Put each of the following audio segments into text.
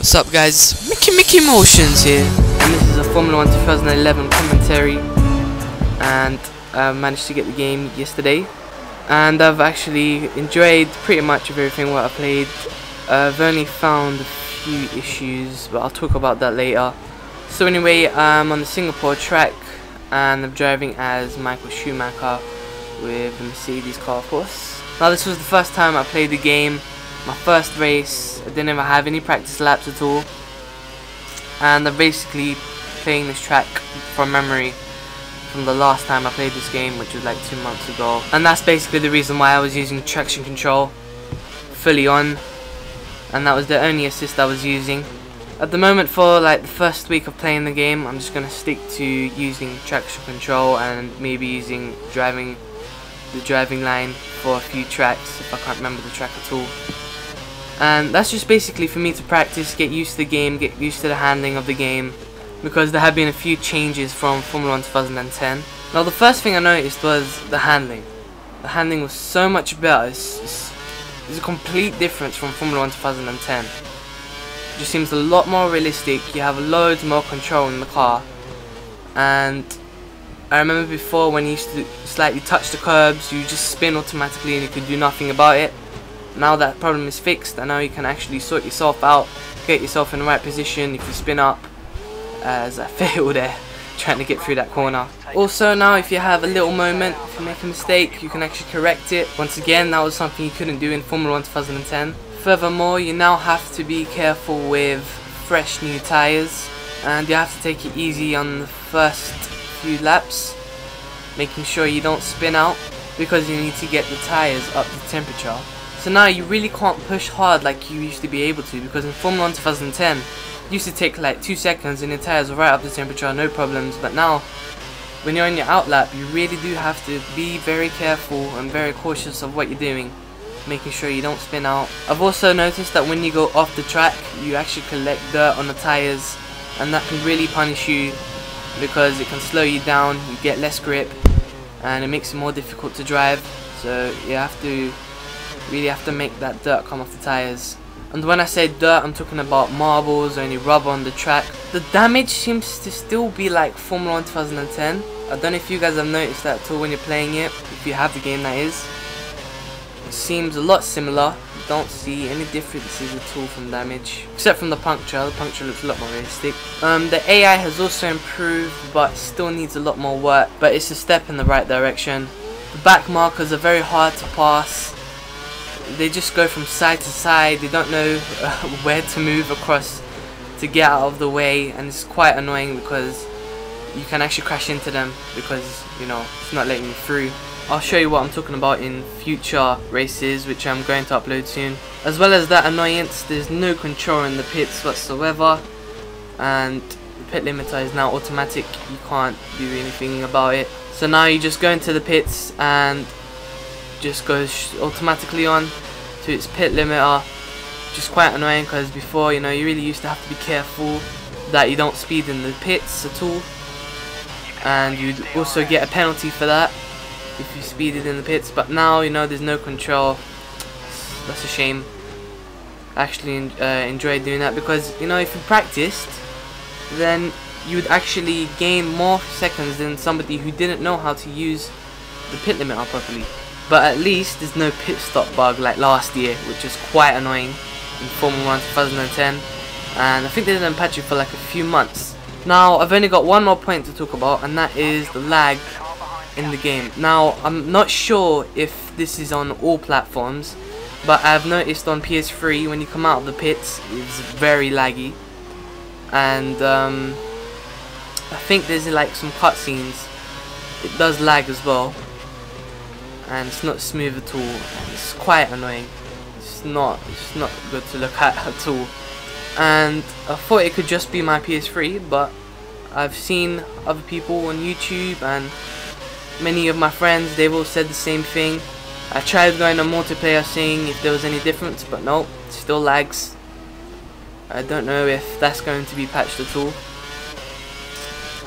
What's up guys, Mickey Motions here, and this is a Formula 1 2011 commentary, and I managed to get the game yesterday, and I've actually enjoyed pretty much of everything what I played. I've only found a few issues, but I'll talk about that later. So anyway, I'm on the Singapore track, and I'm driving as Michael Schumacher with the Mercedes car, of course. Now this was the first time I played the game. My first race, I didn't even have any practice laps at all, and I'm basically playing this track from memory from the last time I played this game, which was like 2 months ago, and that's basically the reason why I was using traction control fully on, and that was the only assist I was using. At the moment, for like the first week of playing the game, I'm just going to stick to using traction control and maybe using the driving line for a few tracks if I can't remember the track at all. And that's just basically for me to practice, get used to the game, get used to the handling of the game, because there have been a few changes from Formula 1 2010. Now the first thing I noticed was the handling. The handling was so much better. It's a complete difference from Formula 1 2010. It just seems a lot more realistic. You have loads more control in the car, and I remember before when you used to slightly touch the curbs, you just spin automatically and you could do nothing about it. Now that problem is fixed, and now you can actually sort yourself out, get yourself in the right position if you spin up, as I failed there trying to get through that corner. Also, now if you have a little moment, if you make a mistake, you can actually correct it. Once again, that was something you couldn't do in Formula 1 2010. Furthermore, you now have to be careful with fresh new tyres, and you have to take it easy on the first few laps, making sure you don't spin out, because you need to get the tyres up to temperature. So now you really can't push hard like you used to be able to, because in Formula 1 2010 it used to take like 2 seconds and your tyres were right up to temperature, no problems. But now when you're on your out lap, you really do have to be very careful and very cautious of what you're doing, making sure you don't spin out. I've also noticed that when you go off the track, you actually collect dirt on the tyres, and that can really punish you because it can slow you down, you get less grip, and it makes it more difficult to drive. So you really have to make that dirt come off the tyres. And when I say dirt, I'm talking about marbles or any rubber on the track. The damage seems to still be like Formula 1 2010. I don't know if you guys have noticed that at all when you're playing it, if you have the game, that is. It seems a lot similar. Don't see any differences at all from damage, except from the puncture. The puncture looks a lot more realistic. The AI has also improved, but still needs a lot more work, but it's a step in the right direction. The back markers are very hard to pass. They just go from side to side. They don't know where to move across to get out of the way, and it's quite annoying because you can actually crash into them because, you know, it's not letting you through. I'll show you what I'm talking about in future races, which I'm going to upload soon. As well as that annoyance, there's no control in the pits whatsoever, and the pit limiter is now automatic. You can't do anything about it. So now you just go into the pits and just goes automatically on to its pit limiter, which is quite annoying because before, you know, you really used to have to be careful that you don't speed in the pits at all, and you'd also get a penalty for that if you speeded in the pits. But now, you know, there's no control. That's a shame. I actually enjoyed doing that because, you know, if you practiced, then you would actually gain more seconds than somebody who didn't know how to use the pit limiter properly. But at least there's no pit stop bug like last year, which is quite annoying in Formula 1 2010, and I think they didn't patch it for like a few months. Now I've only got one more point to talk about, and that is the lag in the game. Now I'm not sure if this is on all platforms, but I've noticed on PS3 when you come out of the pits it's very laggy, and I think there's like some cutscenes, it does lag as well, and it's not smooth at all, and it's quite annoying. It's not good to look at all, and I thought it could just be my PS3, but I've seen other people on YouTube and many of my friends, they've all said the same thing. I tried going on multiplayer seeing if there was any difference, but no, it still lags. I don't know if that's going to be patched at all.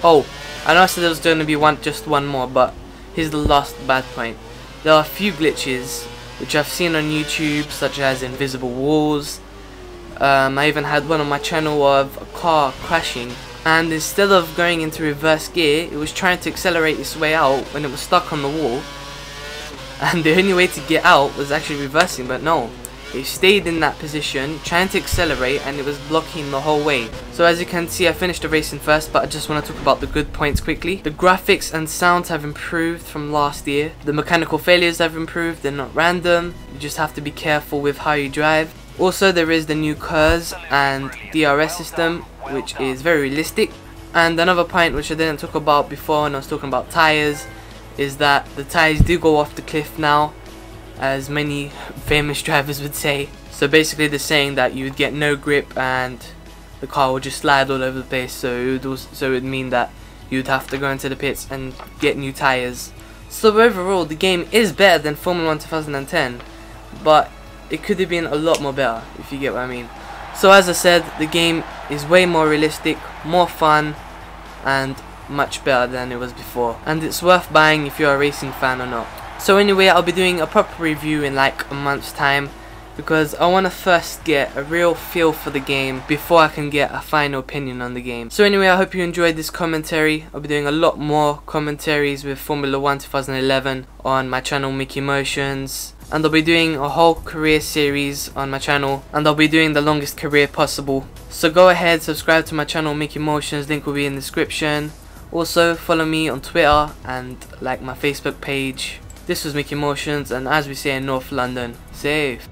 Oh, I know I said there was going to be just one more, but here's the last bad point. There are a few glitches which I've seen on YouTube, such as invisible walls, I even had one on my channel of a car crashing, and instead of going into reverse gear, it was trying to accelerate its way out when it was stuck on the wall, and the only way to get out was actually reversing, but no, it stayed in that position trying to accelerate, and it was blocking the whole way. So as you can see, I finished the race in first, but I just want to talk about the good points quickly. The graphics and sounds have improved from last year. The mechanical failures have improved, they're not random, you just have to be careful with how you drive. Also, there is the new KERS and DRS system, which is very realistic. And another point which I didn't talk about before when I was talking about tires is that the tires do go off the cliff now, as many famous drivers would say. So basically they're saying that you would get no grip and the car would just slide all over the place, so it would mean that you'd have to go into the pits and get new tires. So overall the game is better than Formula 1 2010, but it could have been a lot more better, if you get what I mean. So as I said, the game is way more realistic, more fun, and much better than it was before, and it's worth buying if you're a racing fan or not. So anyway, I'll be doing a proper review in like a month's time, because I want to first get a real feel for the game before I can get a final opinion on the game. So anyway, I hope you enjoyed this commentary. I'll be doing a lot more commentaries with Formula 1 2011 on my channel MachinimaSports, and I'll be doing a whole career series on my channel, and I'll be doing the longest career possible. So go ahead, subscribe to my channel MachinimaSports, link will be in the description. Also follow me on Twitter and like my Facebook page. This was MachinimaSports, and as we say in North London, safe.